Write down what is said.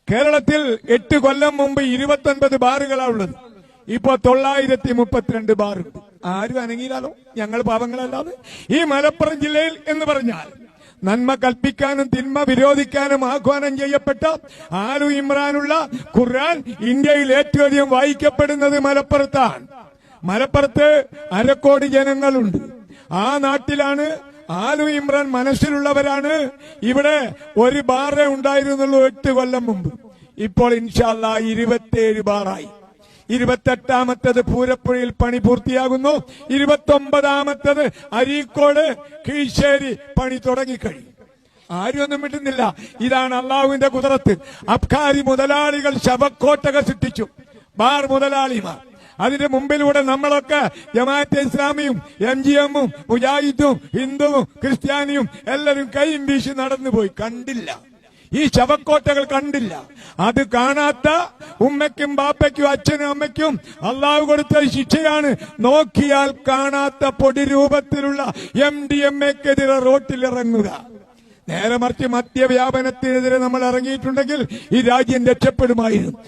കേരളത്തിൽ 8 കൊല്ലം മുമ്പ് 29 ബാറുകളാണ് ഉള്ളത്. ഇപ്പൊ 932 ബാറുണ്ട്. ആരും അനങ്ങിയില്ലാലോ, ഞങ്ങൾ പാവങ്ങളല്ലാതെ. ഈ മലപ്പുറം ജില്ലയിൽ എന്ന് പറഞ്ഞാൽ നന്മ കൽപ്പിക്കാനും തിന്മ വിരോധിക്കാനും ആഹ്വാനം ചെയ്യപ്പെട്ട ആലു ഇമ്രാനുള്ള ഖുർആൻ ഇന്ത്യയിൽ ഏറ്റവും അധികം വായിക്കപ്പെടുന്നത് മലപ്പുറത്താണ്. മലപ്പുറത്ത് 1/2 കോടി ജനങ്ങളുണ്ട്. ആ നാട്ടിലാണ് ആലു ഇമ്രാൻ മനസ്സിലുള്ളവരാണ്. ഇവിടെ ഒരു ബാറേ ഉണ്ടായിരുന്നുള്ളൂ 8 കൊല്ലം മുമ്പ്. ഇപ്പോൾ ഇൻഷാ അല്ലാഹ് 27 ബാറായി. 28ാമത്തത് പൂരപ്പുഴയിൽ പണി പൂർത്തിയാകുന്നു. 29ാമത്തത് അരീക്കോട് കീഴ്ശ്ശേരി പണി തുടങ്ങിക്കഴിഞ്ഞു. ആരും ഒന്നും വിട്ടുന്നില്ല. ഇതാണ് അള്ളാഹുവിന്റെ കുദറത്ത്. അബ്കാരി മുതലാളികൾ ശവക്കോട്ടകൾ സൃഷ്ടിച്ചു, ബാർ മുതലാളിമാർ. അതിന്റെ മുമ്പിലൂടെ നമ്മളൊക്കെ ജമാഅത്തെ ഇസ്ലാമിയും MGM-ഉം മുജാഹിദും ഹിന്ദുവും ക്രിസ്ത്യാനിയും എല്ലാവരും കൈയും വീശി നടന്നുപോയി. കണ്ടില്ല, ഈ ശവക്കോട്ടകൾ കണ്ടില്ല. അത് കാണാത്ത ഉമ്മയ്ക്കും ബാപ്പയ്ക്കും അച്ഛനും അമ്മയ്ക്കും അള്ളാഹു കൊടുത്ത ശിക്ഷയാണ്. നോക്കിയാൽ കാണാത്ത പൊടി രൂപത്തിലുള്ള MDMA-ക്കെതിരെ റോട്ടിലിറങ്ങുക. നേരെ മറിച്ച് മദ്യവ്യാപനത്തിനെതിരെ നമ്മൾ ഇറങ്ങിയിട്ടുണ്ടെങ്കിൽ ഈ രാജ്യം രക്ഷപ്പെടുമായിരുന്നു.